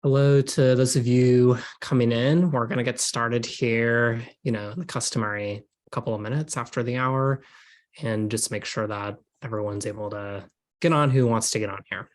Hello to those of you coming in. We're going to get started here, the customary couple of minutes after the hour, and just make sure that everyone's able to get on who wants to get on here.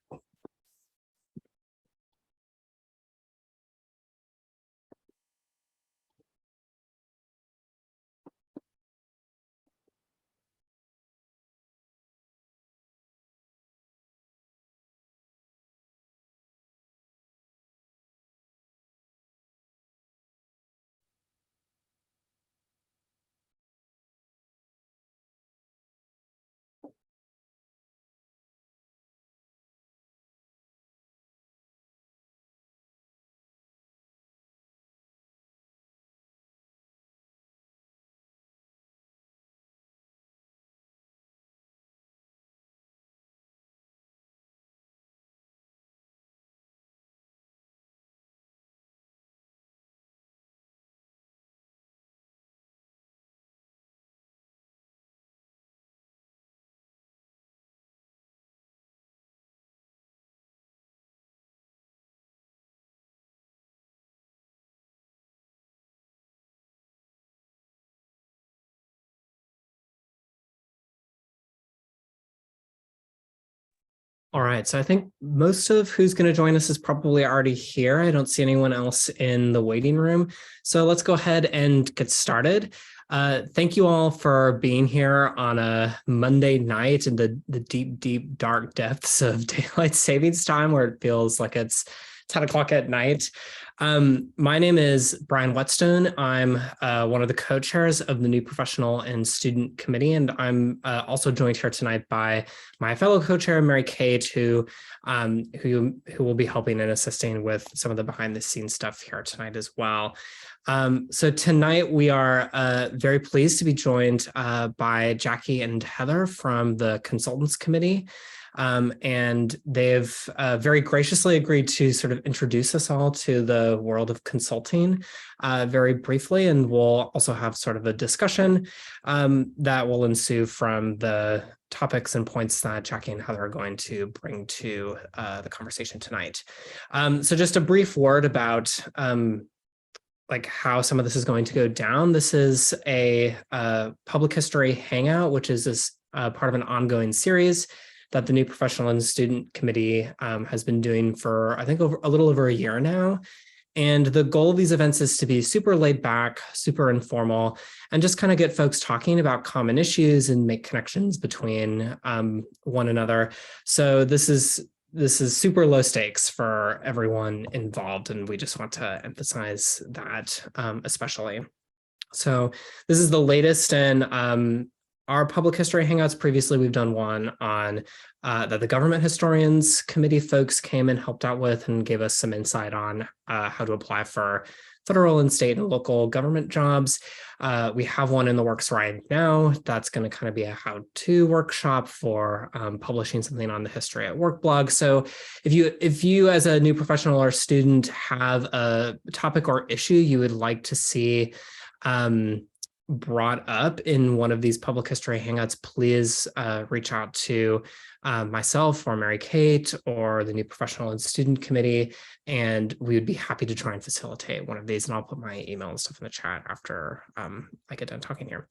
All right, so I think most of who's going to join us is probably already here. I don't see anyone else in the waiting room. So let's go ahead and get started. Thank you all for being here on a Monday night in the deep, deep, dark depths of daylight savings time, where it feels like it's 10 o'clock at night. My name is Brian Whetstone. I'm one of the co-chairs of the New Professional and Student Committee, and I'm also joined here tonight by my fellow co-chair, Mary Kate, who will be helping and assisting with some of the behind-the-scenes stuff here tonight as well. So tonight we are very pleased to be joined by Jackie and Heather from the Consultants Committee. And they've very graciously agreed to sort of introduce us all to the world of consulting very briefly, and we'll also have sort of a discussion that will ensue from the topics and points that Jackie and Heather are going to bring to the conversation tonight. So just a brief word about like how some of this is going to go down. This is a public history hangout, which is this part of an ongoing series that the New Professional and Student Committee has been doing for, I think, a little over a year now. And the goal of these events is to be super laid back, super informal, and just kind of get folks talking about common issues and make connections between one another. So this is super low stakes for everyone involved, and we just want to emphasize that especially. So this is the latest in our public history hangouts. Previously, we've done one on that the Government Historians Committee folks came and helped out with and gave us some insight on how to apply for federal and state and local government jobs. We have one in the works right now that's going to kind of be a how-to workshop for publishing something on the History at Work blog. So if you as a new professional or student have a topic or issue you would like to see brought up in one of these public history hangouts, please reach out to myself or Mary Kate or the New Professional and Student Committee, and we would be happy to try and facilitate one of these. And I'll put my email and stuff in the chat after I get done talking here.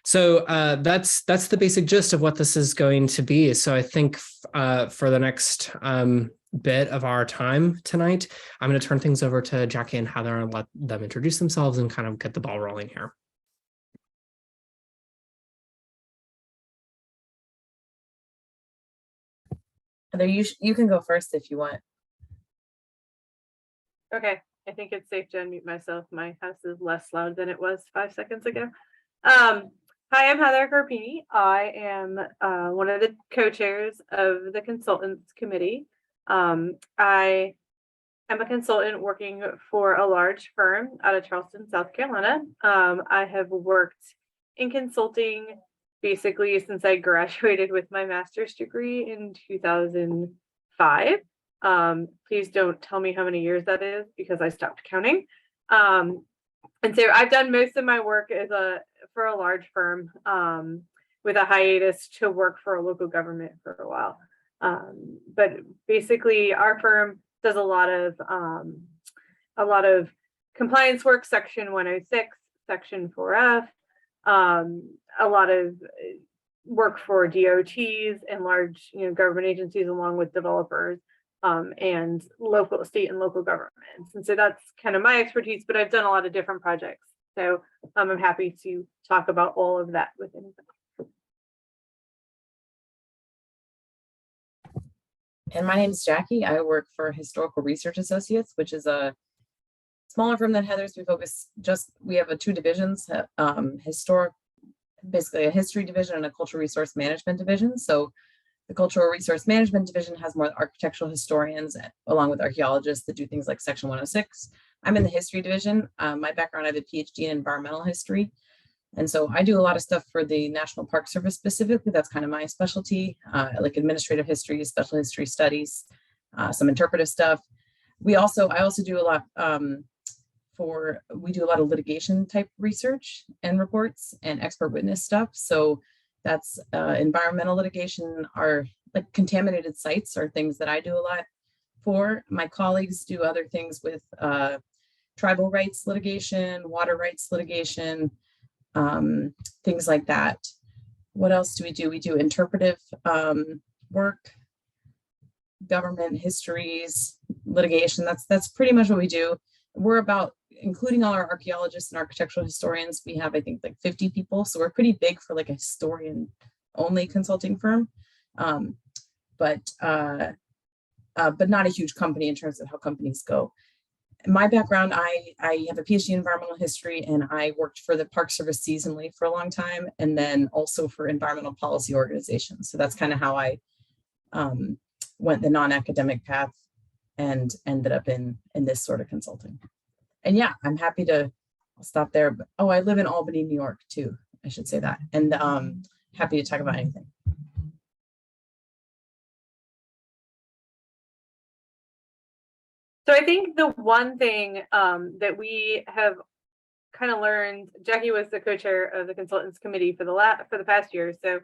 So that's the basic gist of what this is going to be. So I think for the next bit of our time tonight, I'm going to turn things over to Jackie and Heather and let them introduce themselves and kind of get the ball rolling here. Heather, you can go first if you want. Okay, I think it's safe to unmute myself. My house is less loud than it was 5 seconds ago. Hi, I'm Heather Carpini. I am one of the co-chairs of the Consultants Committee. I am a consultant working for a large firm out of Charleston, South Carolina. I have worked in consulting basically since I graduated with my master's degree in 2005. Please don't tell me how many years that is because I stopped counting. And so I've done most of my work for a large firm with a hiatus to work for a local government for a while. But basically our firm does a lot of compliance work, Section 106, Section 4F, a lot of work for DOTs and large, government agencies, along with developers, and state and local governments. And so that's kind of my expertise, but I've done a lot of different projects. So I'm happy to talk about all of that with anybody. And my name is Jackie. I work for Historical Research Associates, which is a smaller firm than Heather's. We have two divisions, basically a history division and a cultural resource management division. So the cultural resource management division has more architectural historians along with archaeologists that do things like Section 106. I'm in the history division. My background, I have a PhD in environmental history. And so I do a lot of stuff for the National Park Service specifically. That's kind of my specialty, like administrative history, special history studies, some interpretive stuff. I also do a lot we do a lot of litigation type research and reports and expert witness stuff. So that's environmental litigation, are like contaminated sites are things that I do a lot for. My colleagues do other things with tribal rights litigation, water rights litigation, things like that. What else do? We do interpretive work, government histories, litigation. That's pretty much what we do. We're about, including all our archaeologists and architectural historians, we have, I think, like 50 people. So we're pretty big for like a historian only consulting firm, but not a huge company in terms of how companies go. My background, I have a PhD in environmental history, and I worked for the Park Service seasonally for a long time, and then also for environmental policy organizations. So that's kind of how I went the non-academic path and ended up in this sort of consulting. And yeah, I'm happy to, I'll stop there. But I live in Albany, New York too. I should say that. And happy to talk about anything. So I think the one thing that we have kind of learned, Jackie was the co-chair of the consultants committee for the past year. So,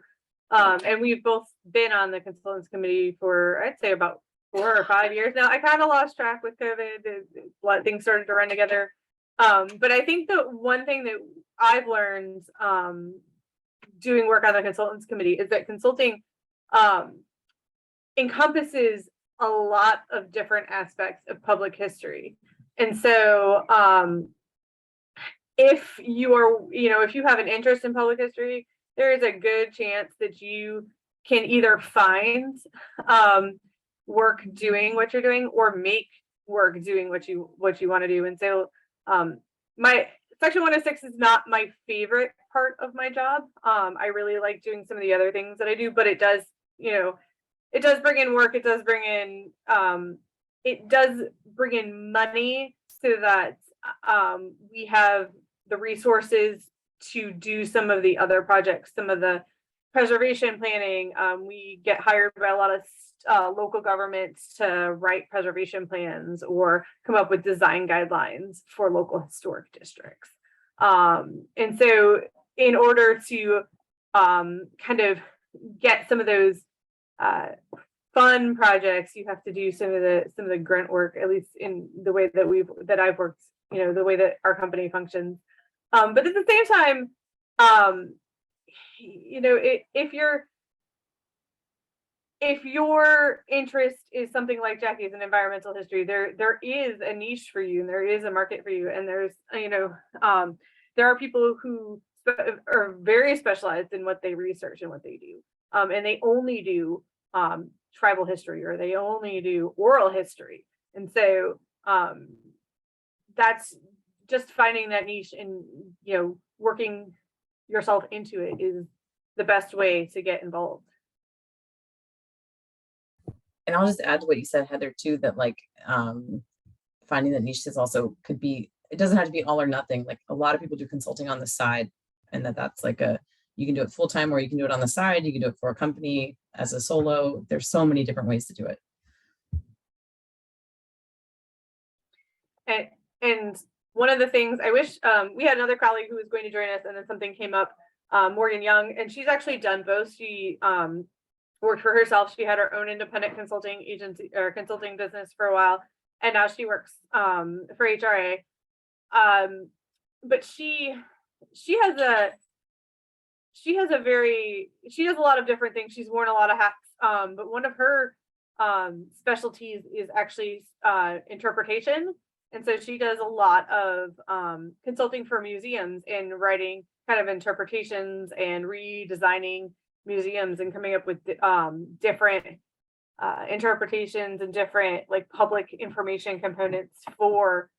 and we've both been on the consultants committee for, I'd say, about 4 or 5 years now. I kind of lost track with COVID. A lot of things started to run together. But I think the one thing that I've learned doing work on the consultants committee is that consulting encompasses a lot of different aspects of public history. And so if you are, if you have an interest in public history, there is a good chance that you can either find work doing what you're doing or make work doing what you want to do. And so my Section 106 is not my favorite part of my job. I really like doing some of the other things that I do, but it does, it does bring in work. It does bring in money so that we have the resources to do some of the other projects, some of the preservation planning. We get hired by a lot of local governments to write preservation plans or come up with design guidelines for local historic districts. And so in order to kind of get some of those fun projects, you have to do some of the grunt work, at least in the way that I've worked, the way that our company functions. But at the same time, if your interest is something like Jackie's in environmental history, there is a niche for you, and there is a market for you, and there's there are people who are very specialized in what they research and what they do, and they only do tribal history, or they only do oral history. And so that's just finding that niche and working yourself into it is the best way to get involved. And I'll just add to what you said, Heather, too, that like finding that niche is also could be, it doesn't have to be all or nothing. Like a lot of people do consulting on the side, and that's like you can do it full time, or you can do it on the side. You can do it for a company as a solo. There's so many different ways to do it. And one of the things I wish we had another colleague who was going to join us, and then something came up, Morgan Young, and she's actually done both. worked for herself. She had her own independent consulting agency or consulting business for a while, and now she works for HRA. But she has a she does a lot of different things. She's worn a lot of hats. But one of her specialties is actually interpretation. And so she does a lot of consulting for museums and writing kind of interpretations and redesigning museums and coming up with different interpretations and different like public information components for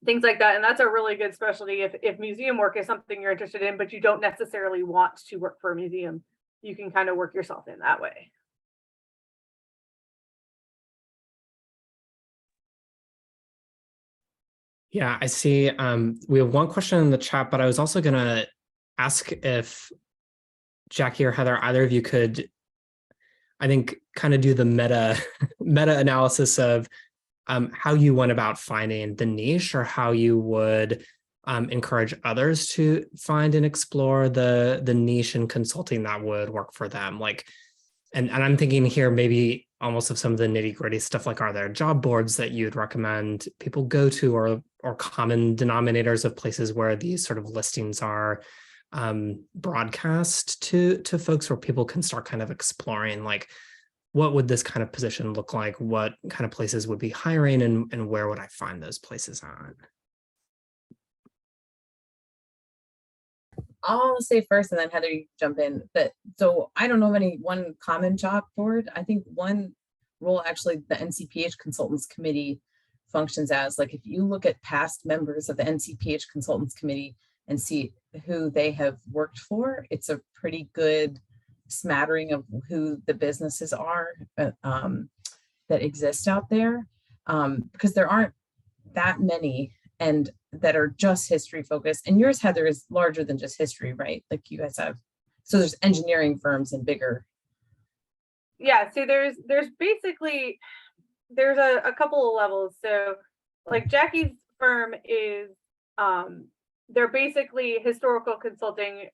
things like that. And that's a really good specialty if museum work is something you're interested in, but you don't necessarily want to work for a museum. You can kind of work yourself in that way. Yeah, I see. We have one question in the chat, but I was also going to ask if Jackie or Heather, either of you could, I think, kind of do the meta analysis of how you went about finding the niche, or how you would encourage others to find and explore the niche in consulting that would work for them. Like, and I'm thinking here maybe almost of some of the nitty-gritty stuff, like, are there job boards that you'd recommend people go to, or common denominators of places where these sort of listings are broadcast to folks, where people can start kind of exploring, like, what would this kind of position look like? What kind of places would be hiring, and where would I find those places on? I'll say first and then Heather, you jump in. But so I don't know of any one common job board. I think one role actually the NCPH Consultants Committee functions as, like, if you look at past members of the NCPH Consultants Committee and see who they have worked for, it's a pretty good smattering of who the businesses are that exist out there, because there aren't that many and that are just history focused. And yours, Heather, is larger than just history, right? Like you guys have, so there's engineering firms and bigger. Yeah, so there's basically a couple of levels. So like Jackie's firm is they're basically historical consulting,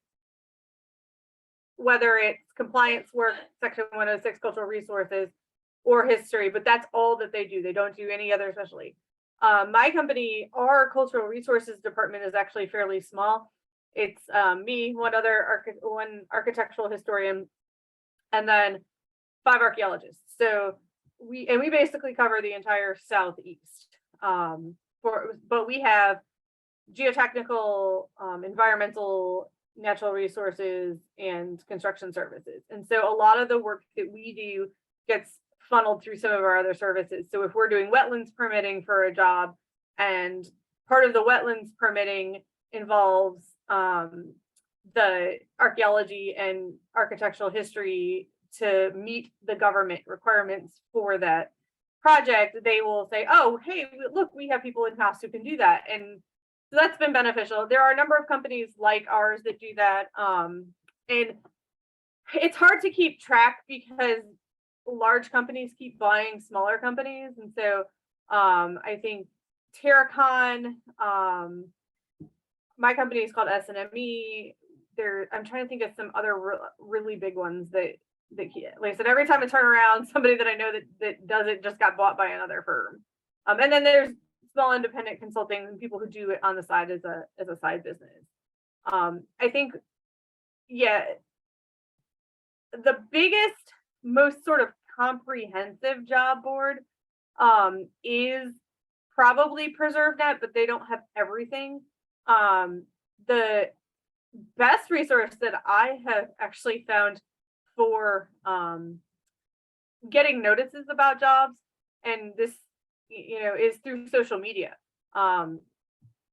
whether it's compliance work, Section 106 cultural resources, or history, but that's all that they do. They don't do any other specialty. My company, our cultural resources department is actually fairly small. It's me, one architectural historian, and then 5 archaeologists. So we basically cover the entire Southeast. But we have geotechnical, environmental, natural resources, and construction services. And so a lot of the work that we do gets funneled through some of our other services. So if we're doing wetlands permitting for a job, and part of the wetlands permitting involves the archaeology and architectural history to meet the government requirements for that project, they will say, oh, hey, look, we have people in-house who can do that. And so that's been beneficial. There are a number of companies like ours that do that. And it's hard to keep track because large companies keep buying smaller companies. And so I think Terracon, my company is called SNME. I'm trying to think of some other really big ones that like I said, every time I turn around, somebody that I know that does it just got bought by another firm. And then there's small independent consulting and people who do it on the side as a side business. I think, yeah, the biggest, most sort of comprehensive job board is probably PreserveNet, but they don't have everything. The best resource that I have actually found for getting notices about jobs, and this is through social media.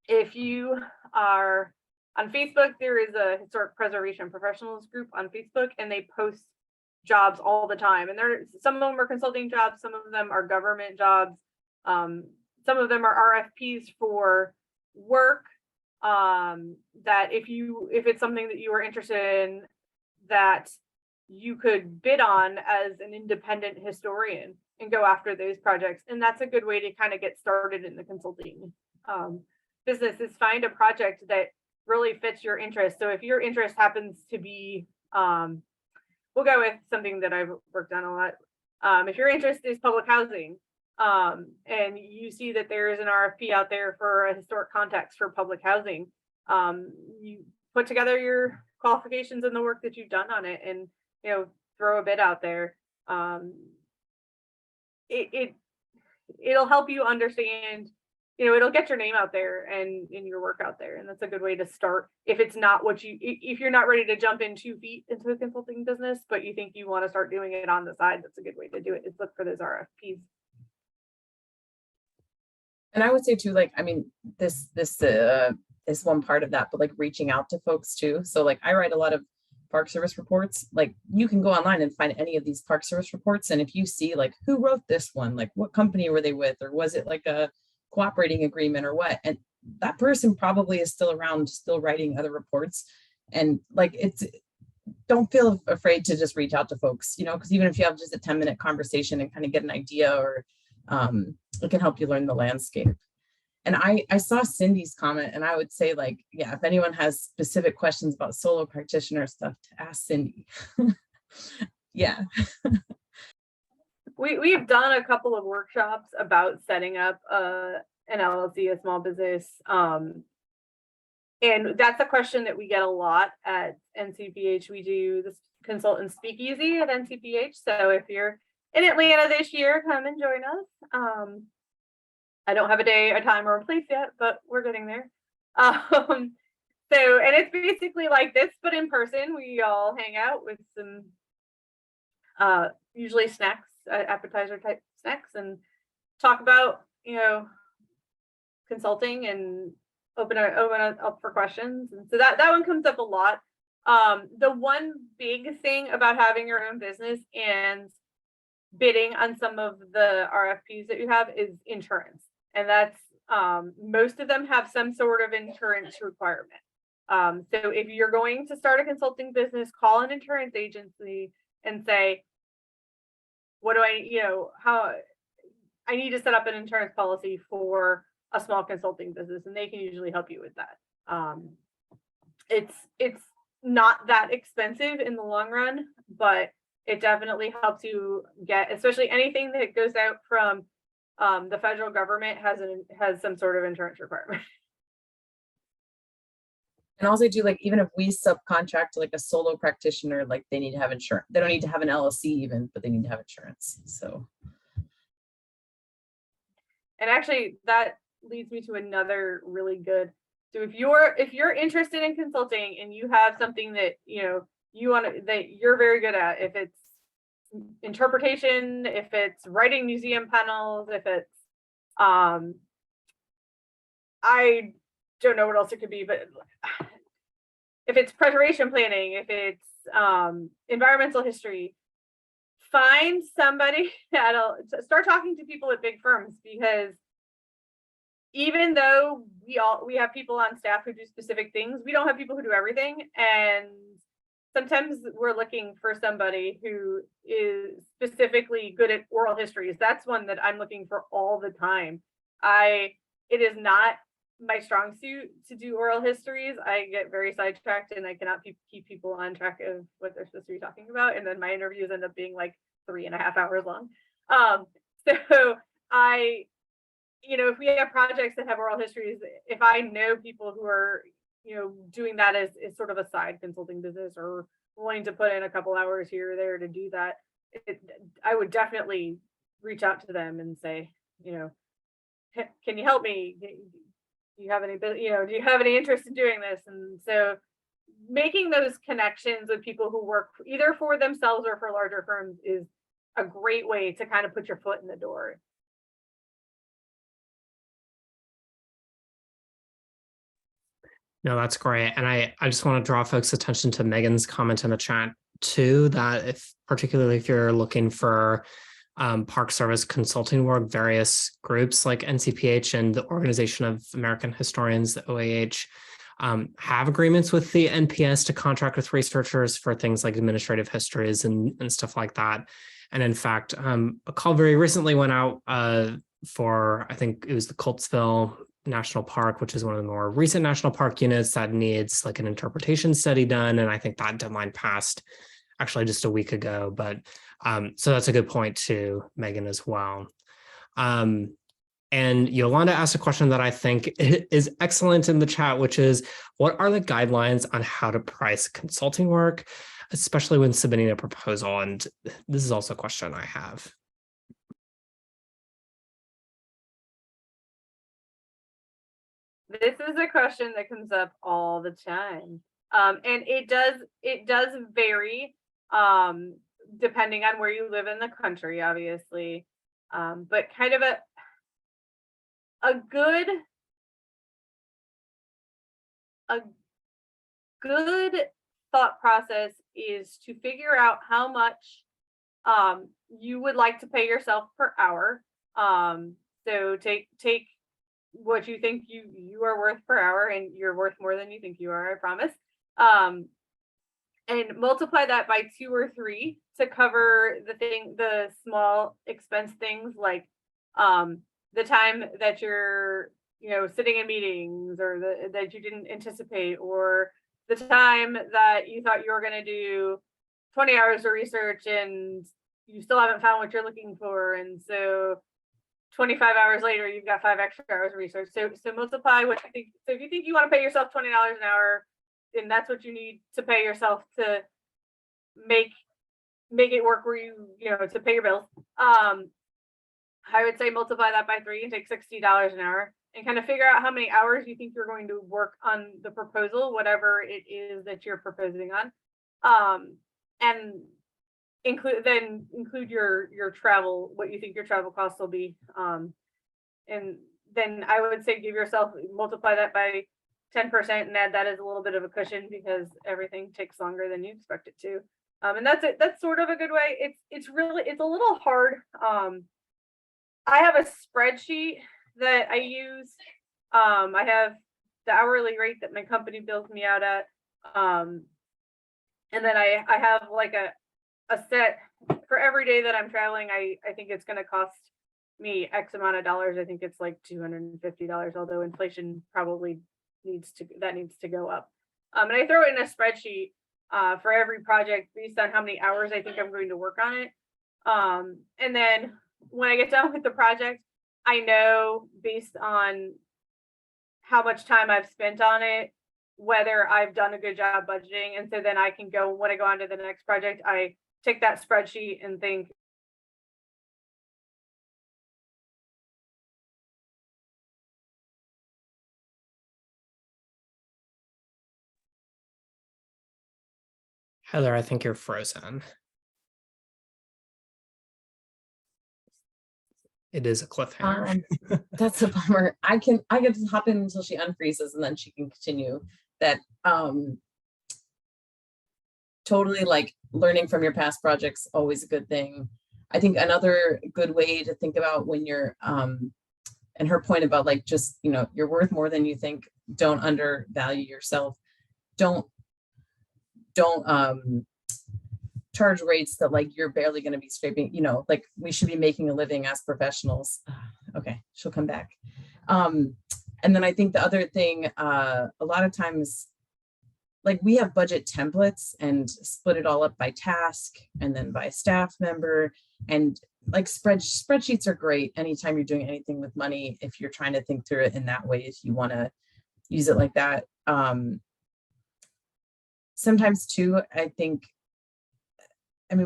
If you are on Facebook, there is a historic preservation professionals group on Facebook, and they post jobs all the time. And some of them are consulting jobs, some of them are government jobs, some of them are RFPs for work that if it's something that you are interested in, that you could bid on as an independent historian and go after those projects. And that's a good way to kind of get started in the consulting business, is find a project that really fits your interest. So if your interest happens to be we'll go with something that I've worked on a lot. If your interest is public housing, and you see that there is an RFP out there for a historic context for public housing, you put together your qualifications and the work that you've done on it, and throw a bid out there. It'll help you understand, it'll get your name out there and in your work out there, and that's a good way to start. If it's not if you're not ready to jump in 2 feet into the consulting business, but you think you want to start doing it on the side, that's a good way to do it, is look for those RFPs. And I would say too, like, I mean, this is one part of that, but like reaching out to folks too. So like I write a lot of Park Service reports. Like you can go online and find any of these Park Service reports. And if you see like who wrote this one, like what company were they with, or was it like a cooperating agreement or what? And that person probably is still around, still writing other reports. And like don't feel afraid to just reach out to folks, because even if you have just a 10-minute conversation and kind of get an idea, or it can help you learn the landscape. And I saw Cindy's comment, and I would say, like, yeah, if anyone has specific questions about solo practitioner stuff, to ask Cindy. Yeah. We've done a couple of workshops about setting up an LLC, a small business. And that's a question that we get a lot at NCPH. We do this consultant speakeasy at NCPH. So if you're in Atlanta this year, come and join us. I don't have a day, a time, or a place yet, but we're getting there. And it's basically like this, but in person. We all hang out with some usually snacks, appetizer type snacks, and talk about consulting and open it up for questions. And so that one comes up a lot. The one big thing about having your own business and bidding on some of the RFPs that you have is insurance. And that's most of them have some sort of insurance requirement. So if you're going to start a consulting business, call an insurance agency and say, what do how I need to set up an insurance policy for a small consulting business, and they can usually help you with that. It's not that expensive in the long run, but it definitely helps you get, especially anything that goes out from the federal government has some sort of insurance requirement. And also do, like, even if we subcontract to like a solo practitioner, like they need to have insurance. They don't need to have an LLC even, but they need to have insurance. So. And actually that leads me to another really good. So if you're interested in consulting and you have something that, you want that you're very good at, if it's interpretation, if it's writing museum panels, if it's, I don't know what else it could be, but if it's preservation planning, if it's environmental history, find somebody that'll start talking to people at big firms, because even though we have people on staff who do specific things, we don't have people who do everything. And sometimes we're looking for somebody who is specifically good at oral histories. That's one that I'm looking for all the time. It is not my strong suit to do oral histories. I get very sidetracked and I cannot keep people on track of what they're supposed to be talking about. And then my interviews end up being like 3.5 hours long. So if we have projects that have oral histories, if I know people who are, doing that as sort of a side consulting business, or wanting to put in a couple hours here or there to do that, I would definitely reach out to them and say, can you help me? Do you have any interest in doing this? And so making those connections with people who work either for themselves or for larger firms is a great way to kind of put your foot in the door. No, that's great. And I just want to draw folks' attention to Megan's comment in the chat too, that particularly if you're looking for Park Service consulting work, various groups like NCPH and the Organization of American Historians, the OAH, have agreements with the NPS to contract with researchers for things like administrative histories and stuff like that. And in fact, a call very recently went out for, I think it was the Coltsville National Park, which is one of the more recent national park units that needs like an interpretation study done. And I think that deadline passed actually just a week ago. But so that's a good point too, Megan, as well. And Yolanda asked a question that I think is excellent in the chat, which is, what are the guidelines on how to price consulting work, especially when submitting a proposal? And this is also a question I have. This is a question that comes up all the time. And it does vary depending on where you live in the country, obviously. But kind of a good thought process is to figure out how much you would like to pay yourself per hour. So take what you think you are worth per hour, and you're worth more than you think you are, I promise. And multiply that by 2 or 3 to cover the small expense things like the time that you're sitting in meetings, or that you didn't anticipate, or the time that you thought you were going to do 20 hours of research and you still haven't found what you're looking for, and so 25 hours later you've got 5 extra hours of research. So multiply what you think. So if you think you want to pay yourself $20 an hour, and that's what you need to pay yourself to make it work, where to pay your bills, I would say multiply that by 3 and take $60 an hour, and kind of figure out how many hours you think you're going to work on the proposal, whatever it is that you're proposing on, and include your travel, what you think your travel costs will be, and then I would say multiply that by 10% and add that as a little bit of a cushion, because everything takes longer than you expect it to. And that's it. That's sort of a good way. It's a little hard. I have a spreadsheet that I use. I have the hourly rate that my company bills me out at. And then I have like a set for every day that I'm traveling. I think it's going to cost me X amount of dollars. I think it's like $250, although inflation probably needs to go up. And I throw it in a spreadsheet for every project based on how many hours I think I'm going to work on it. And then when I get done with the project, I know based on how much time I've spent on it, whether I've done a good job budgeting. And so then I can go, when I go on to the next project, I take that spreadsheet and think, Heather, I think you're frozen. It is a cliffhanger. That's a bummer. I get to hop in until she unfreezes, and then she can continue. That totally, like, learning from your past projects, always a good thing. I think another good way to think about when you're and her point about, like, just, you're worth more than you think. Don't undervalue yourself. Don't charge rates that, like, you're barely going to be scraping, like, we should be making a living as professionals. Okay, she'll come back. And then I think the other thing, a lot of times, like, we have budget templates and split it all up by task and then by staff member, and like spreadsheets are great anytime you're doing anything with money, if you're trying to think through it in that way, if you want to use it like that. Sometimes too,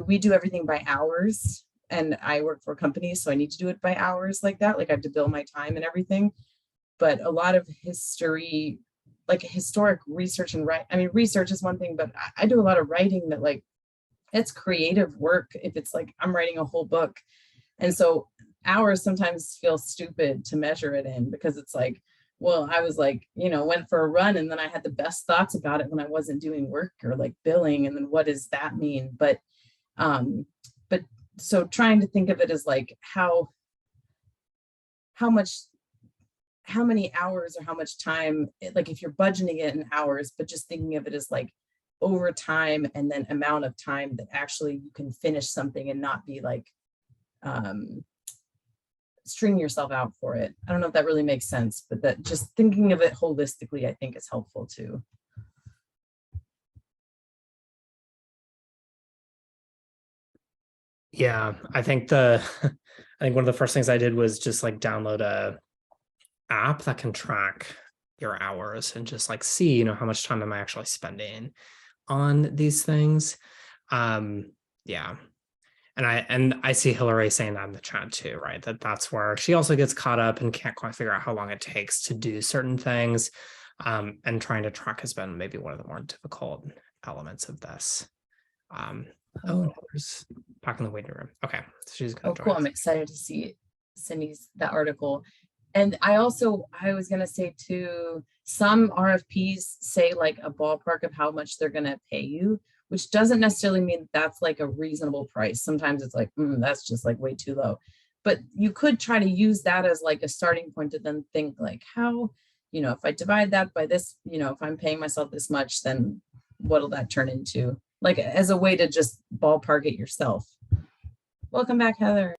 we do everything by hours, and I work for a company, so I need to do it by hours like that. Like, I have to bill my time and everything. But a lot of history, like historic research and research is one thing, but I do a lot of writing that, like, it's creative work. If it's like I'm writing a whole book, and so hours sometimes feel stupid to measure it in, because it's like, well, I was like, went for a run, and then I had the best thoughts about it when I wasn't doing work or like billing, and then what does that mean? But so trying to think of it as like how many hours or how much time, like if you're budgeting it in hours, but just thinking of it as like over time, and then amount of time that actually you can finish something and not be like string yourself out for it. I don't know if that really makes sense, but that just thinking of it holistically, I think, is helpful too. Yeah, I think I think one of the first things I did was just like download a app that can track your hours and just like see, how much time am I actually spending on these things. Yeah. And I see Hillary saying that in the chat too, right? That's where she also gets caught up and can't quite figure out how long it takes to do certain things. And trying to track has been maybe one of the more difficult elements of this. Heather's back in the waiting room. Okay, so she's gonna join Cool. us. I'm excited to see Cindy's that article. And I was gonna say too, some RFPs say like a ballpark of how much they're gonna pay you, which doesn't necessarily mean that's like a reasonable price. Sometimes it's like, that's just like way too low. But you could try to use that as like a starting point to then think like how, if I divide that by this, if I'm paying myself this much, then what'll that turn into? Like as a way to just ballpark it yourself. Welcome back, Heather.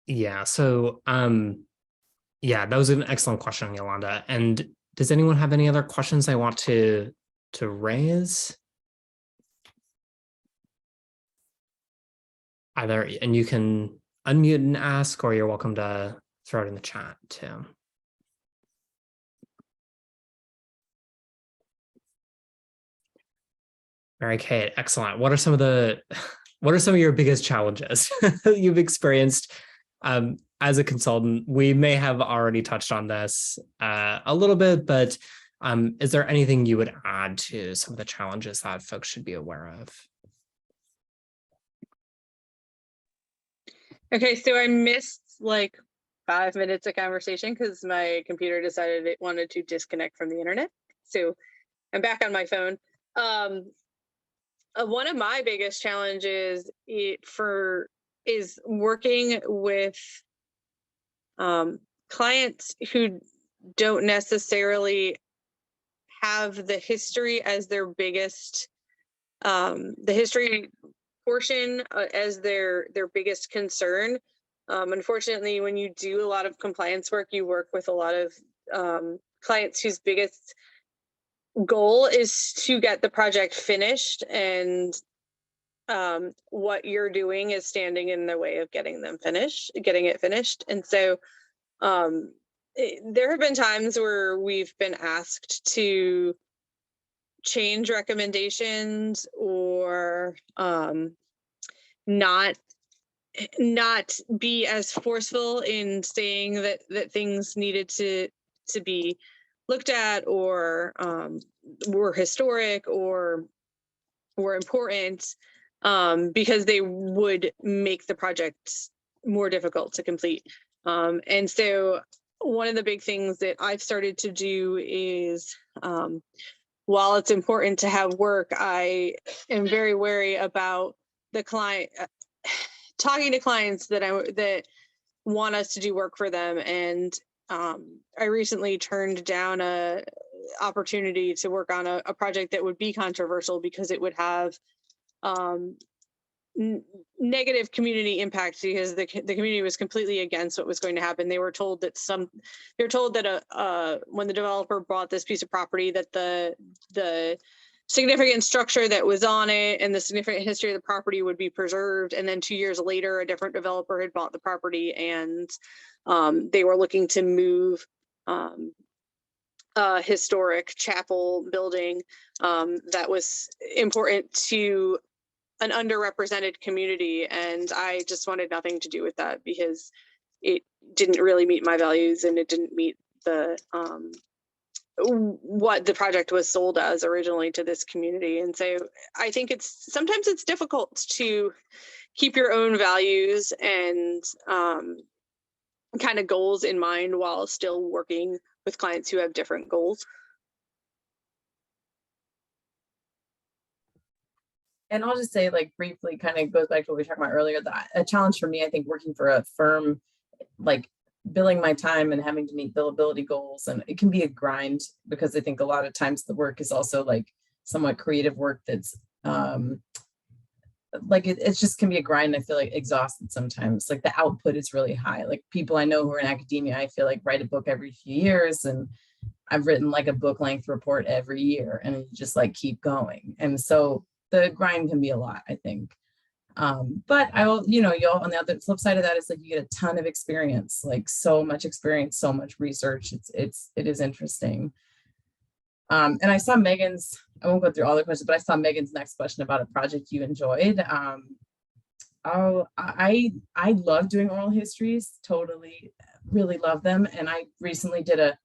Yeah, so yeah, that was an excellent question, Yolanda. And does anyone have any other questions they want to raise? Either, and you can unmute and ask, or you're welcome to throw it in the chat too. Mary Kate, excellent. What are some of your biggest challenges you've experienced as a consultant? We may have already touched on this a little bit, but is there anything you would add to some of the challenges that folks should be aware of? Okay, so I missed like 5 minutes of conversation because my computer decided it wanted to disconnect from the internet. So I'm back on my phone. One of my biggest challenges is working with clients who don't necessarily have the history as their biggest, the history portion as their biggest concern. Unfortunately, when you do a lot of compliance work, you work with a lot of clients whose biggest goal is to get the project finished, and what you're doing is standing in the way of getting it finished. And so there have been times where we've been asked to change recommendations or not be as forceful in saying that things needed to be looked at or were historic or were important, because they would make the project more difficult to complete. And so one of the big things that I've started to do is, while it's important to have work, I am very wary about the client, talking to clients that want us to do work for them. And I recently turned down a opportunity to work on a project that would be controversial because it would have negative community impact, because the community was completely against what was going to happen. They were told that when the developer bought this piece of property, that the significant structure that was on it and the significant history of the property would be preserved. And then 2 years later, a different developer had bought the property, and they were looking to move a historic chapel building that was important to an underrepresented community. And I just wanted nothing to do with that because it didn't really meet my values, and it didn't meet the what the project was sold as originally to this community. And so I think sometimes it's difficult to keep your own values and kind of goals in mind while still working with clients who have different goals. And I'll just say, like, briefly, kind of goes back to what we were talking about earlier, that a challenge for me, I think, working for a firm, like billing my time and having to meet billability goals, and it can be a grind, because I think a lot of times the work is also like somewhat creative work that's like it just can be a grind. I feel like exhausted sometimes. Like the output is really high. Like people I know who are in academia, I feel like write a book every few years, and I've written like a book length report every year, and you just like keep going. And so the grind can be a lot, I think. But I will, you on the other flip side of that is like you get a ton of experience, like so much experience, so much research. It is interesting. And I saw Megan's, I won't go through all the questions, but I saw Megan's next question about a project you enjoyed. I love doing oral histories, totally, really love them. And I recently did a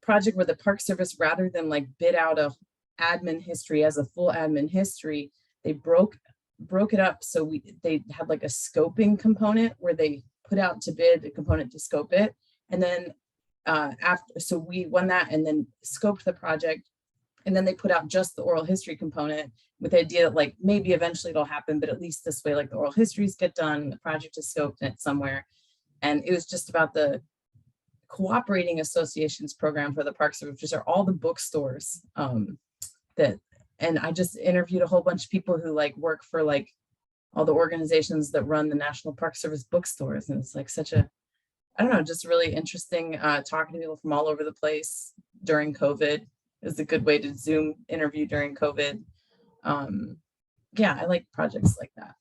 project where the Park Service, rather than like bid out a admin history as a full admin history, they broke it up. So they had like a scoping component where they put out to bid a component to scope it. And then so we won that and then scoped the project. And then they put out just the oral history component with the idea that like maybe eventually it'll happen, but at least this way, like the oral histories get done, the project is scoped and it's somewhere. And it was just about the cooperating associations program for the Park Service, which are all the bookstores and I just interviewed a whole bunch of people who like work for like all the organizations that run the National Park Service bookstores. And it's like such a, I don't know, just really interesting talking to people from all over the place during COVID. It was a good way to Zoom interview during COVID. Yeah, I like projects like that.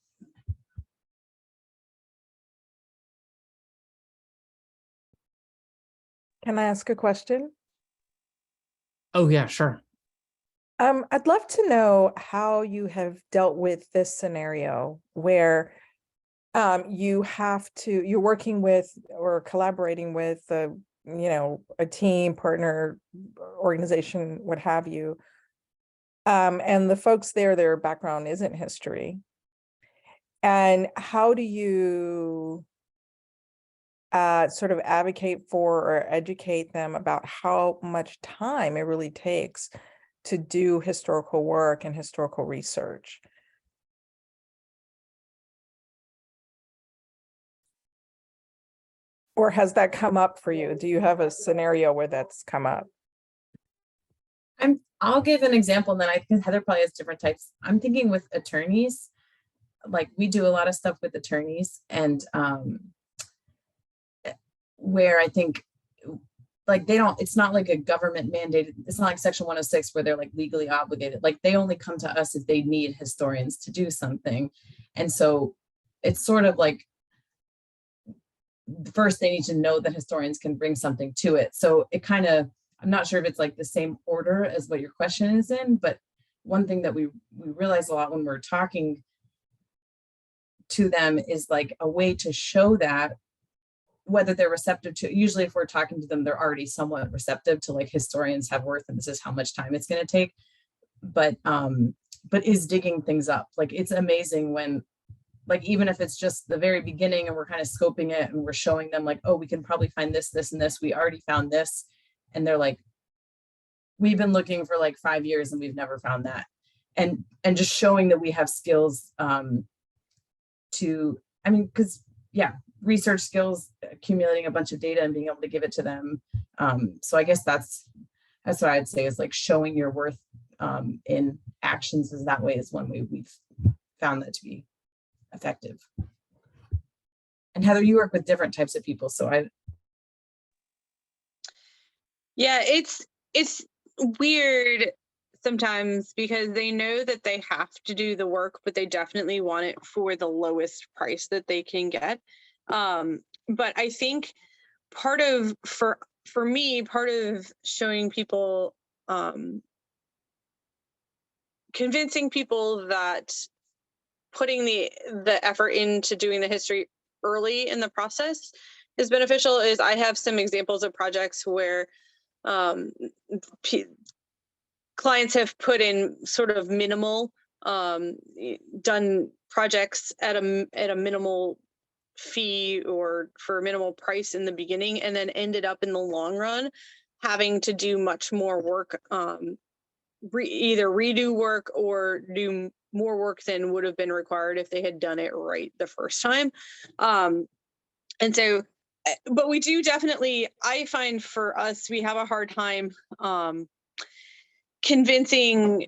Can I ask a question? Oh, yeah, sure. I'd love to know how you have dealt with this scenario where you're working with or collaborating with a team, partner, organization, what have you. And the folks there, their background isn't history. And how do you sort of advocate for or educate them about how much time it really takes to do historical work and historical research? Or has that come up for you? Do you have a scenario where that's come up? I'll give an example, and then I think Heather probably has different types. I'm thinking with attorneys, like we do a lot of stuff with attorneys, and where I think like it's not like a government mandated, it's not like Section 106 where they're like legally obligated. Like they only come to us if they need historians to do something. And so it's sort of like, first they need to know that historians can bring something to it. So it kind of, I'm not sure if it's like the same order as what your question is in, but one thing that we realize a lot when we're talking to them is like a way to show that whether they're receptive to, usually if we're talking to them, they're already somewhat receptive to like historians have worth and this is how much time it's going to take, but is digging things up. Like it's amazing when, like, even if it's just the very beginning and we're kind of scoping it and we're showing them like, oh, we can probably find this, this, and this, we already found this. And they're like, we've been looking for like 5 years and we've never found that. And just showing that we have skills because yeah, research skills, accumulating a bunch of data and being able to give it to them. So I guess that's what I'd say is like showing your worth in actions is that way is one way we've found that to be effective. And Heather, you work with different types of people, so yeah, it's weird sometimes because they know that they have to do the work, but they definitely want it for the lowest price that they can get. But I think part of, for me, part of showing people, convincing people that putting the effort into doing the history early in the process is beneficial is I have some examples of projects where clients have put in sort of minimal, done projects at a minimal fee or for a minimal price in the beginning, and then ended up in the long run having to do much more work, either redo work or do more work than would have been required if they had done it right the first time. And so, but we do definitely, I find for us, we have a hard time convincing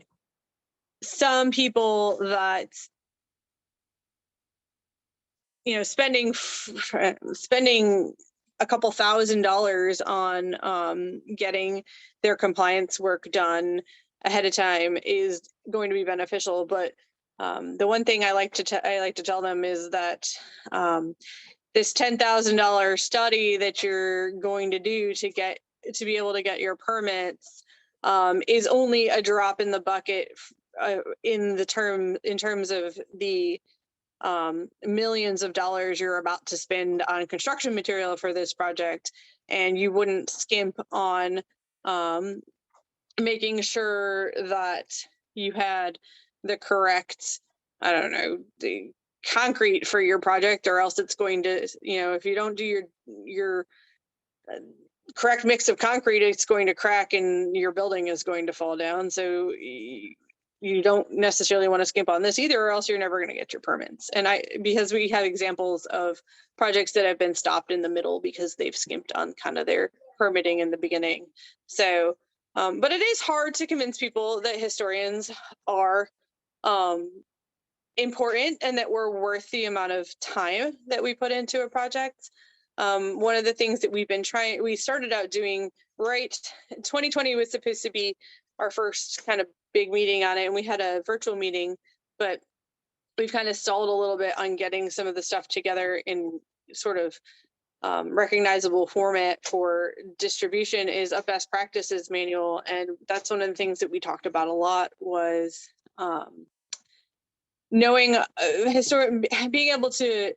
some people that, you know, spending a couple $1,000s on getting their compliance work done ahead of time is going to be beneficial. But the one thing I like to tell them is that this $10,000 study that you're going to do to be able to get your permits is only a drop in the bucket in terms of the millions of dollars you're about to spend on construction material for this project. And you wouldn't skimp on making sure that you had the correct, I don't know, the concrete for your project, or else it's going to, if you don't do your correct mix of concrete, it's going to crack and your building is going to fall down. So you don't necessarily want to skimp on this either, or else you're never going to get your permits. And because we have examples of projects that have been stopped in the middle because they've skimped on kind of their permitting in the beginning. So, but it is hard to convince people that historians are important and that we're worth the amount of time that we put into a project. One of the things that we started out doing, right, 2020 was supposed to be our first kind of big meeting on it, and we had a virtual meeting, but we've kind of stalled a little bit on getting some of the stuff together in sort of recognizable format for distribution, is a best practices manual. And that's one of the things that we talked about a lot, was knowing being able to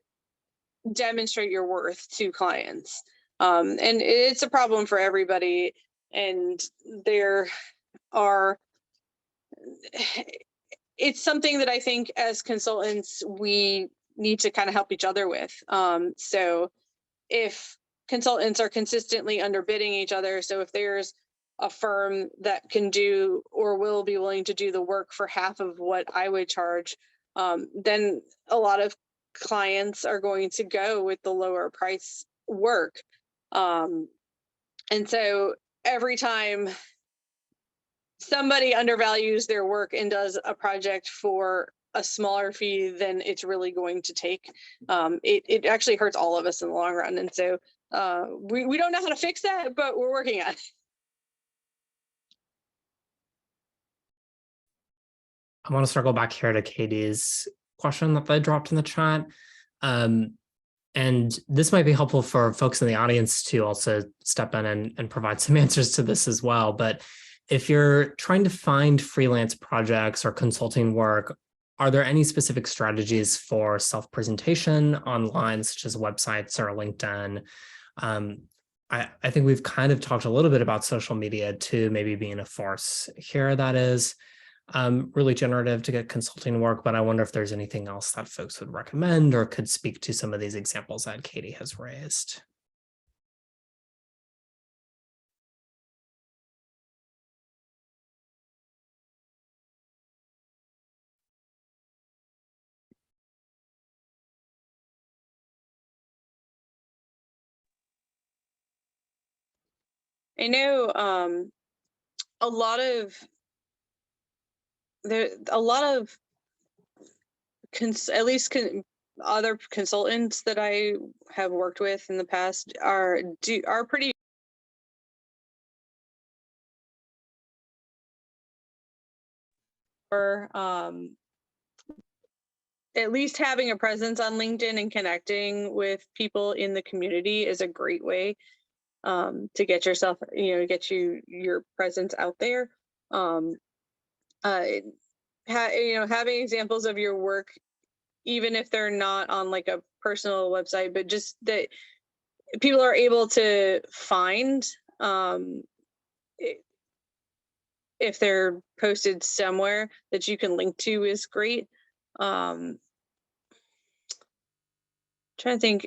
demonstrate your worth to clients. And it's a problem for everybody. And it's something that I think as consultants, we need to kind of help each other with. So if consultants are consistently underbidding each other, so if there's a firm that can do or will be willing to do the work for half of what I would charge, then a lot of clients are going to go with the lower price work. And so every time somebody undervalues their work and does a project for a smaller fee than it's really going to take, it actually hurts all of us in the long run. And so we don't know how to fix that, but we're working on it. I want to circle back here to Katie's question that they dropped in the chat. And this might be helpful for folks in the audience to also step in and provide some answers to this as well. But if you're trying to find freelance projects or consulting work, are there any specific strategies for self-presentation online, such as websites or LinkedIn? I think we've kind of talked a little bit about social media too, maybe being a force here that is really generative to get consulting work, but I wonder if there's anything else that folks would recommend or could speak to some of these examples that Katie has raised. I know a lot of other consultants that I have worked with in the past are pretty at least having a presence on LinkedIn and connecting with people in the community is a great way to get yourself, get your presence out there. Having examples of your work, even if they're not on like a personal website, but just that people are able to find if they're posted somewhere that you can link to is great. Trying to think.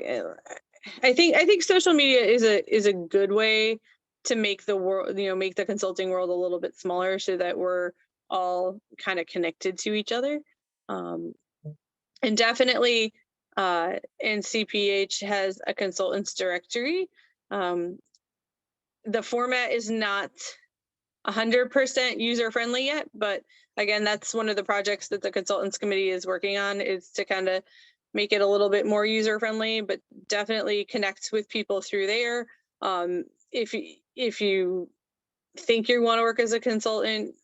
I think social media is a good way to make the world, make the consulting world a little bit smaller, so that we're all kind of connected to each other. And definitely NCPH has a consultants directory. The format is not 100% user friendly yet, but again, that's one of the projects that the consultants committee is working on, is to kind of make it a little bit more user friendly, but definitely connect with people through there. If you think you want to work as a consultant,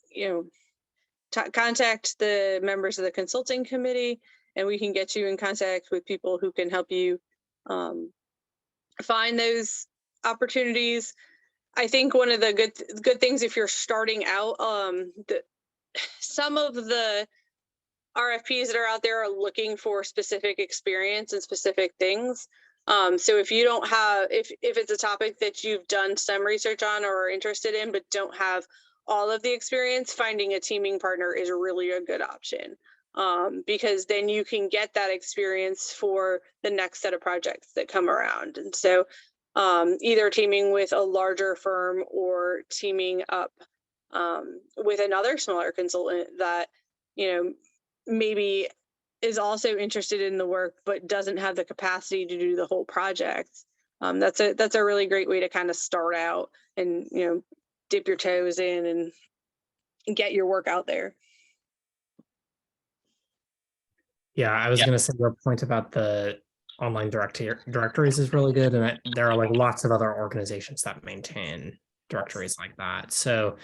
contact the members of the consulting committee, and we can get you in contact with people who can help you find those opportunities. I think one of the good things if you're starting out, some of the RFPs that are out there are looking for specific experience and specific things. So if you don't have, if it's a topic that you've done some research on or are interested in, but don't have all of the experience, finding a teaming partner is really a good option, because then you can get that experience for the next set of projects that come around. And so either teaming with a larger firm or teaming up with another smaller consultant that, maybe is also interested in the work but doesn't have the capacity to do the whole project. That's a really great way to kind of start out and dip your toes in and get your work out there. Yeah, I was going to say your point about the online directories is really good, and there are like lots of other organizations that maintain directories like that. So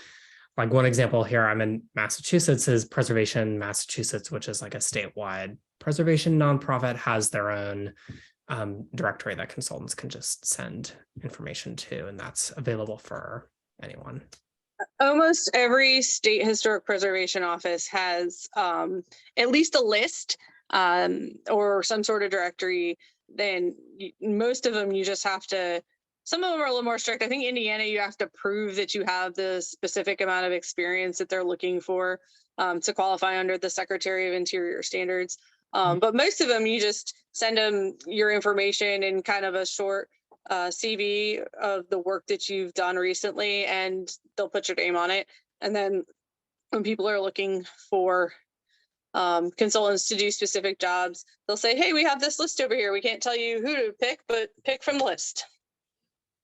like one example here, I'm in Massachusetts, is Preservation Massachusetts, which is like a statewide preservation nonprofit, has their own directory that consultants can just send information to, and that's available for anyone. Almost every state historic preservation office has at least a list or some sort of directory. Then most of them, you just have to, some of them are a little more strict. I think Indiana, you have to prove that you have the specific amount of experience that they're looking for to qualify under the Secretary of Interior standards. But most of them, you just send them your information and kind of a short CV of the work that you've done recently, and they'll put your name on it. And then when people are looking for consultants to do specific jobs, they'll say, hey, we have this list over here. We can't tell you who to pick, but pick from the list.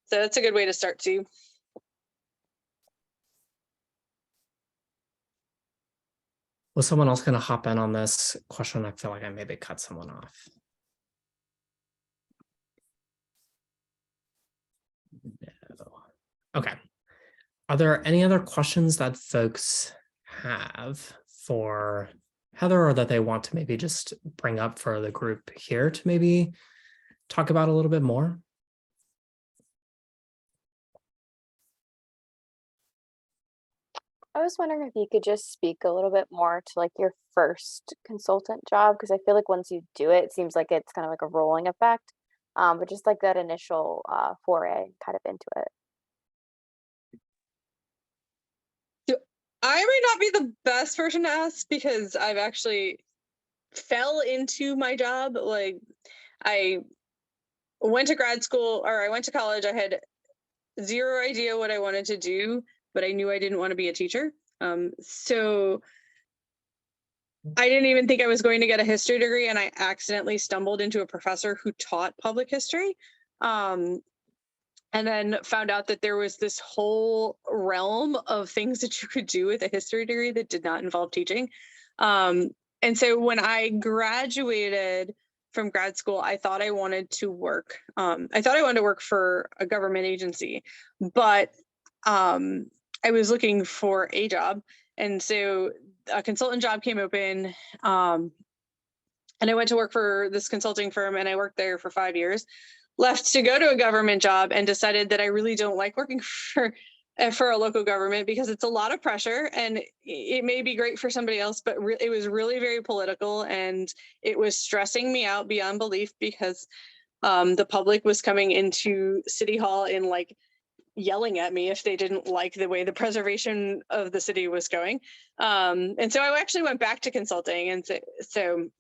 So that's a good way to start too. Was someone else going to hop in on this question? I feel like I maybe cut someone off. No. Okay. Are there any other questions that folks have for Heather, or that they want to maybe just bring up for the group here to maybe talk about a little bit more? I was wondering if you could just speak a little bit more to like your first consultant job, because I feel like once you do it, it seems like it's kind of like a rolling effect. But just like that initial foray kind of into it. I may not be the best person to ask because I've actually fell into my job. Like I went to grad school, or I went to college. I had zero idea what I wanted to do, but I knew I didn't want to be a teacher. So I didn't even think I was going to get a history degree, and I accidentally stumbled into a professor who taught public history. And then found out that there was this whole realm of things that you could do with a history degree that did not involve teaching. And so when I graduated from grad school, I thought I wanted to work. I thought I wanted to work for a government agency, but I was looking for a job. And so a consultant job came open, and I went to work for this consulting firm, and I worked there for 5 years. Left to go to a government job and decided that I really don't like working for a local government because it's a lot of pressure, and it may be great for somebody else, but it was really very political, and it was stressing me out beyond belief because the public was coming into City Hall and like yelling at me if they didn't like the way the preservation of the city was going. And so I actually went back to consulting, and so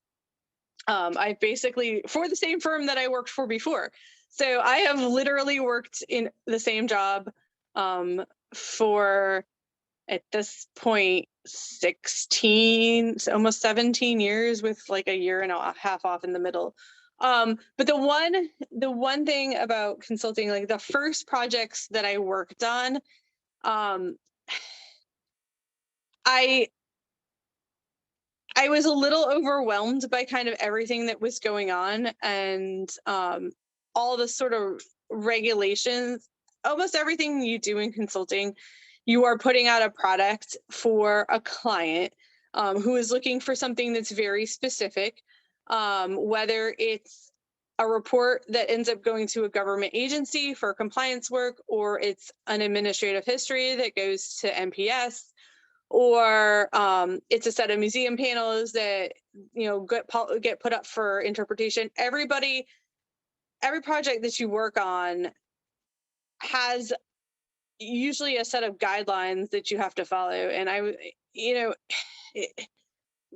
I basically, for the same firm that I worked for before. So I have literally worked in the same job for, at this point, 16, almost 17 years, with like a year and a half off in the middle. But the one thing about consulting, like the first projects that I worked on, I I was a little overwhelmed by kind of everything that was going on, and all the sort of regulations. Almost everything you do in consulting, you are putting out a product for a client who is looking for something that's very specific, whether it's a report that ends up going to a government agency for compliance work, or it's an administrative history that goes to NPS, or it's a set of museum panels that get put up for interpretation. Every project that you work on has usually a set of guidelines that you have to follow, and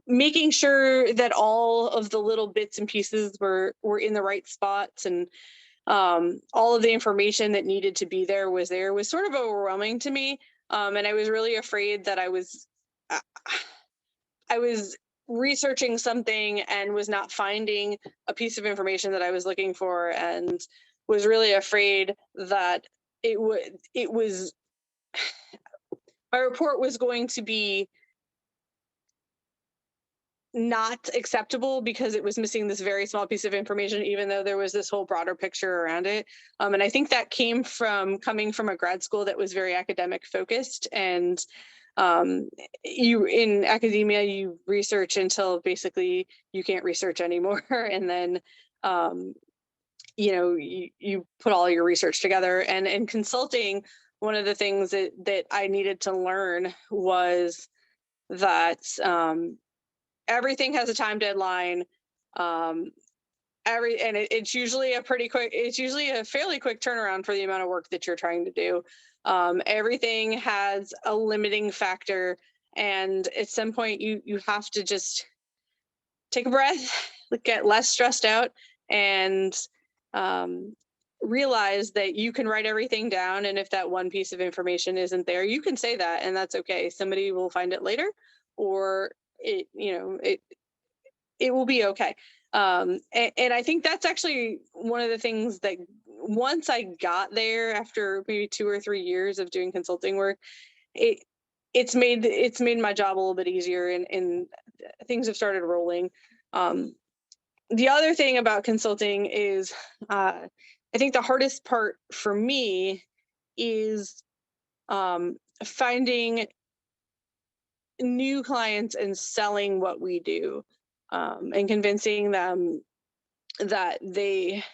making sure that all of the little bits and pieces were in the right spots, and all of the information that needed to be there was sort of overwhelming to me. And I was really afraid that I was researching something and was not finding a piece of information that I was looking for, and was really afraid that my report was going to be not acceptable because it was missing this very small piece of information, even though there was this whole broader picture around it. And I think that came from coming from a grad school that was very academic focused. And you in academia, you research until basically you can't research anymore. And then, you put all your research together. And in consulting, one of the things that I needed to learn was that everything has a time deadline. It's usually a fairly quick turnaround for the amount of work that you're trying to do. Everything has a limiting factor, and at some point you have to just take a breath, get less stressed out, and realize that you can write everything down, and if that one piece of information isn't there, you can say that, and that's okay. Somebody will find it later, or it will be okay. And I think that's actually one of the things that once I got there, after maybe 2 or 3 years of doing consulting work, it's made my job a little bit easier, and things have started rolling. The other thing about consulting is I think the hardest part for me is finding new clients and selling what we do, and convincing them that they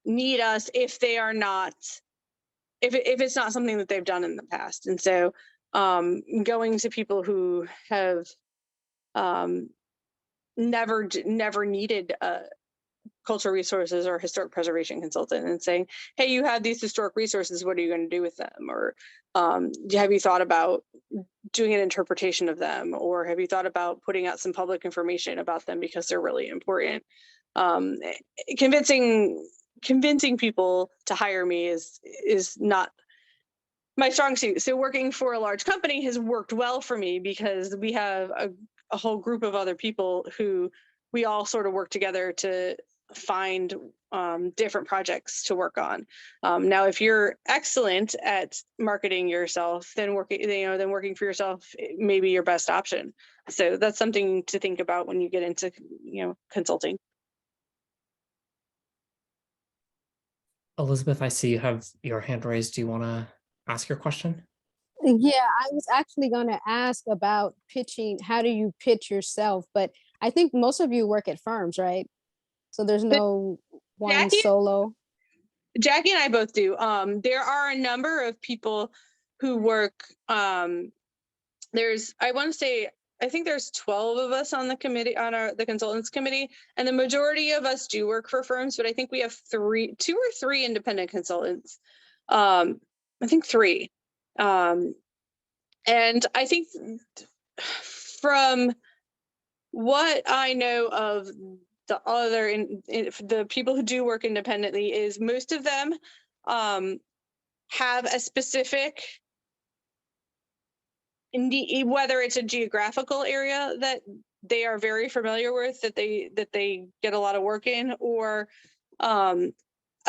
need us if it's not something that they've done in the past. And so going to people who have never needed cultural resources or historic preservation consultant and saying, hey, you have these historic resources, what are you going to do with them? Or have you thought about doing an interpretation of them? Or have you thought about putting out some public information about them because they're really important? Convincing people to hire me is not my strong suit. So working for a large company has worked well for me because we have a whole group of other people who we all sort of work together to find different projects to work on. Now, if you're excellent at marketing yourself, then working for yourself may be your best option. So that's something to think about when you get into consulting. Elizabeth, I see you have your hand raised. Do you want to ask your question? Yeah, I was actually going to ask about pitching. How do you pitch yourself? But I think most of you work at firms, right? So there's no one solo. Jackie and I both do. There are a number of people who work. I think there's 12 of us on the committee, on the consultants committee, and the majority of us do work for firms, but I think we have 2 or 3 independent consultants. I think 3. And I think from what I know of the the people who do work independently is most of them have a specific, whether it's a geographical area that they are very familiar with, that they get a lot of work in, or a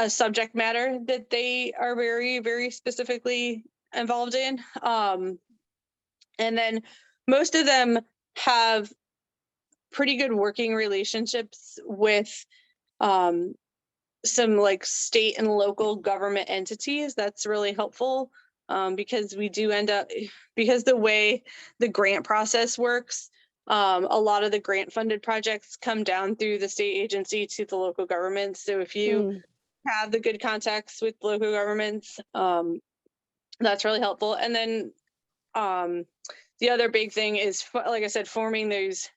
subject matter that they are very, very specifically involved in. And then most of them have pretty good working relationships with some like state and local government entities. That's really helpful because we do end up, because the way the grant process works, a lot of the grant funded projects come down through the state agency to the local governments. So if you have the good contacts with local governments, that's really helpful. And then the other big thing is, like I said, forming those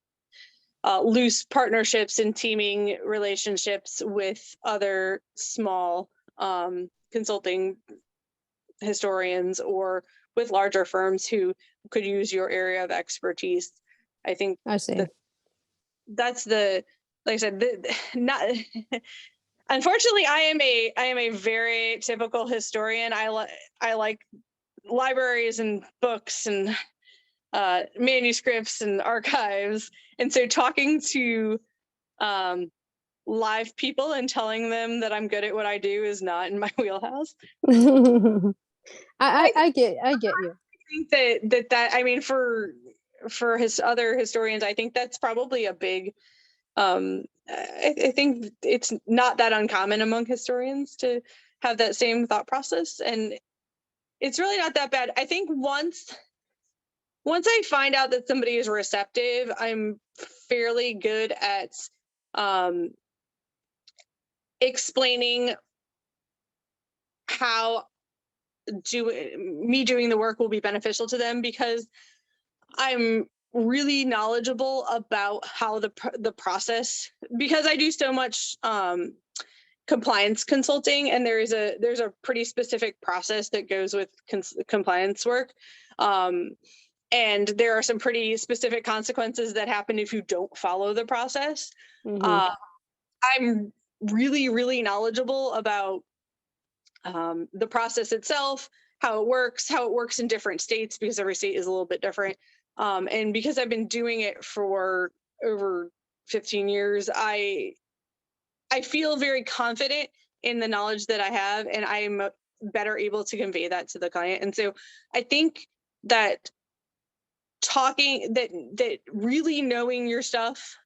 loose partnerships and teaming relationships with other small consulting historians or with larger firms who could use your area of expertise. I think I see. That's the, like I said, not. Unfortunately, I am a very typical historian. I like libraries and books and manuscripts and archives, and so talking to live people and telling them that I'm good at what I do is not in my wheelhouse. I get you. I think that I mean, for his other historians, I think that's probably a big I think it's not that uncommon among historians to have that same thought process, and it's really not that bad. I think once I find out that somebody is receptive, I'm fairly good at explaining how me doing the work will be beneficial to them, because I'm really knowledgeable about how the process, because I do so much compliance consulting, and there's a pretty specific process that goes with compliance work. And there are some pretty specific consequences that happen if you don't follow the process. I'm really, really knowledgeable about the process itself, how it works in different states, because every state is a little bit different. And because I've been doing it for over 15 years, I feel very confident in the knowledge that I have, and I'm better able to convey that to the client. And so I think that that really knowing your stuff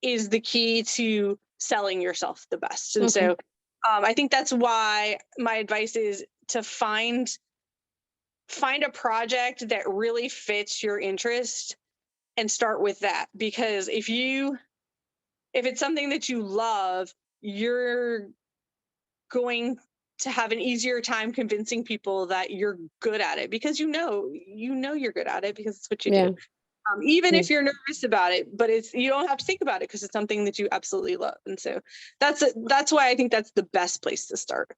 is the key to selling yourself the best. And so I think that's why my advice is to find a project that really fits your interest and start with that. Because if it's something that you love, you're going to have an easier time convincing people that you're good at it, because you know you're good at it, because it's what you do. Even if you're nervous about it, but you don't have to think about it because it's something that you absolutely love. And so that's why I think that's the best place to start.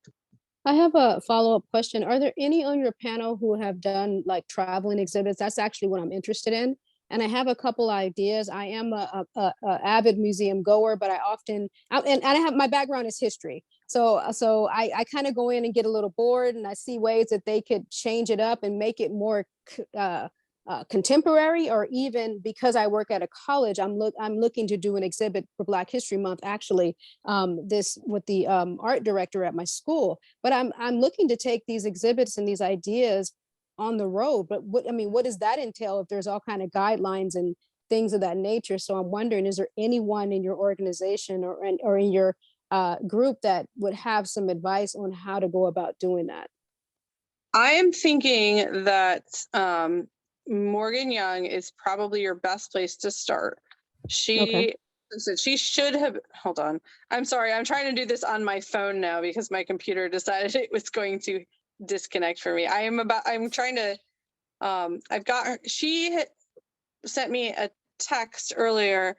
I have a follow-up question. Are there any on your panel who have done like traveling exhibits? That's actually what I'm interested in. And I have a couple ideas. I am a avid museum goer, but and I have, my background is history. So I kind of go in and get a little bored, and I see ways that they could change it up and make it more contemporary, or even because I work at a college, I'm looking to do an exhibit for Black History Month, actually, this with the art director at my school. But I'm looking to take these exhibits and these ideas on the road. But what does that entail if there's all kind of guidelines and things of that nature? So I'm wondering, is there anyone in your organization or in your group that would have some advice on how to go about doing that? I am thinking that Morgan Young is probably your best place to start. She should have, hold on. I'm sorry, I'm trying to do this on my phone now because my computer decided it was going to disconnect for me. I'm trying to, I've got her, she sent me a text earlier.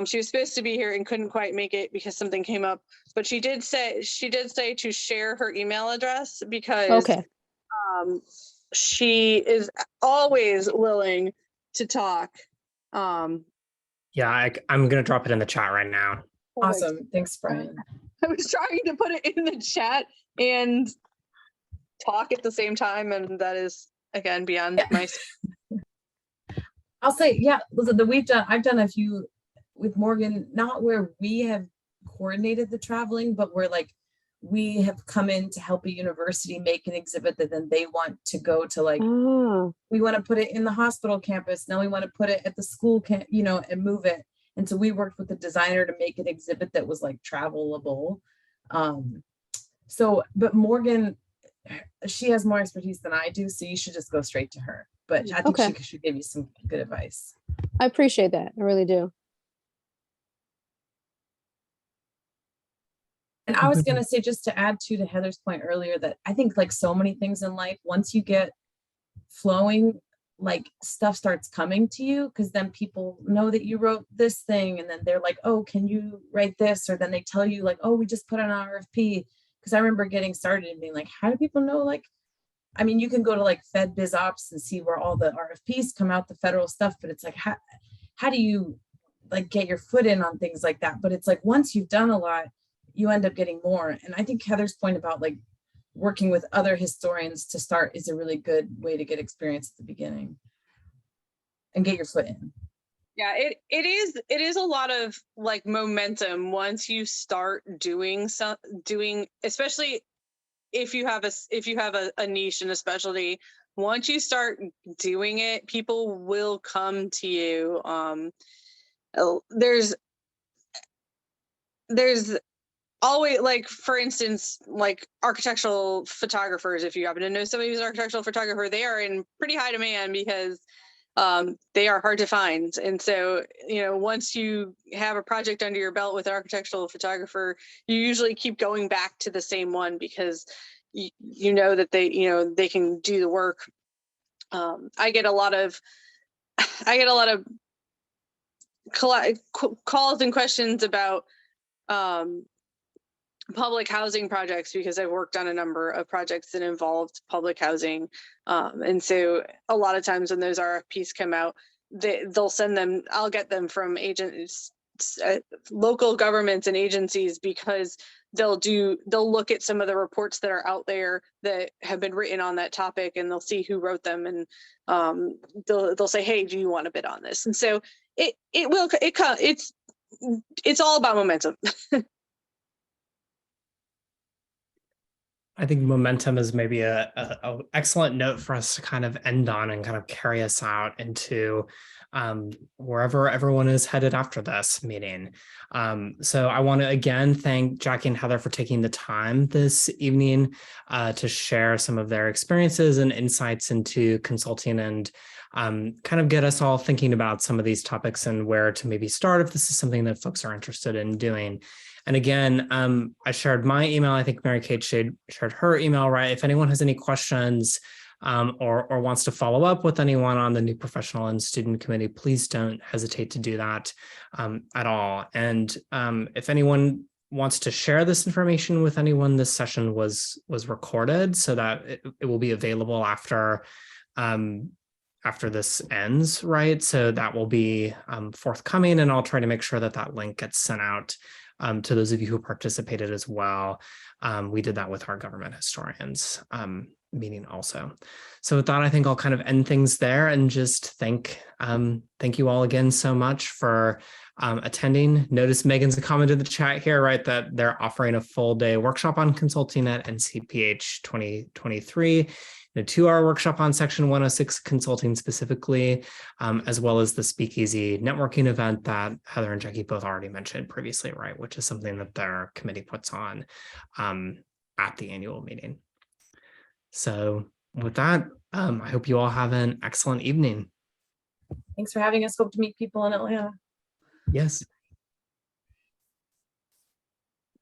She was supposed to be here and couldn't quite make it because something came up, but she did say to share her email address, because she is always willing to talk. Yeah, I'm going to drop it in the chat right now. Awesome. Thanks, Brian. I was trying to put it in the chat and talk at the same time, and that is, again, beyond my... I'll say, yeah, listen, I've done a few with Morgan, not where we have coordinated the traveling, but where like we have come in to help a university make an exhibit that then they want to go to, like, Oh, we want to put it in the hospital campus. Now we want to put it at the school camp, you know, and move it. And so we worked with the designer to make an exhibit that was like travelable. But Morgan, she has more expertise than I do, so you should just go straight to her. But I think Okay. she should give you some good advice. I appreciate that. I really do. And I was gonna say, just to add to Heather's point earlier, that I think, like so many things in life, once you get flowing, like stuff starts coming to you, because then people know that you wrote this thing, and then they're like, oh, can you write this? Or then they tell you, like, oh, we just put an RFP. Because I remember getting started and being like, how do people know? Like, I mean, you can go to like Fed Biz Ops and see where all the RFPs come out, the federal stuff, but it's like, how do you like get your foot in on things like that? But it's like, once you've done a lot, you end up getting more. And I think Heather's point about like working with other historians to start is a really good way to get experience at the beginning and get your foot in. Yeah, it is a lot of like momentum once you start doing, especially if you have a niche and a specialty. Once you start doing it, people will come to you. There's always, like, for instance, like architectural photographers. If you happen to know somebody who's an architectural photographer, they are in pretty high demand because they are hard to find. And so, you know, once you have a project under your belt with an architectural photographer, you usually keep going back to the same one because you know that they can do the work. I get a lot of calls and questions about public housing projects because I've worked on a number of projects that involved public housing. And so a lot of times when those RFPs come out, they'll send them, I'll get them from agents, local governments and agencies, because they'll look at some of the reports that are out there that have been written on that topic, and they'll see who wrote them, and they'll say, hey, do you want to bid on this? And so it's all about momentum. I think momentum is maybe a excellent note for us to kind of end on and kind of carry us out into wherever everyone is headed after this meeting. So I want to again thank Jackie and Heather for taking the time this evening to share some of their experiences and insights into consulting, and kind of get us all thinking about some of these topics and where to maybe start if this is something that folks are interested in doing. And again, I shared my email. I think Mary Kate shared her email, right? If anyone has any questions or wants to follow up with anyone on the new professional and student committee, please don't hesitate to do that at all. And if anyone wants to share this information with anyone, this session was recorded so that it will be available after this ends, right? So that will be forthcoming, and I'll try to make sure that link gets sent out to those of you who participated as well. We did that with our government historians meeting also. So with that, I think I'll kind of end things there and just thank you all again so much for attending. Notice Megan's comment in the chat here, right, that they're offering a full day workshop on consulting at NCPH 2023. A 2-hour workshop on Section 106 consulting specifically, as well as the Speakeasy networking event that Heather and Jackie both already mentioned previously, right, which is something that their committee puts on at the annual meeting. So with that, I hope you all have an excellent evening. Thanks for having us. Hope to meet people in Atlanta. Yes.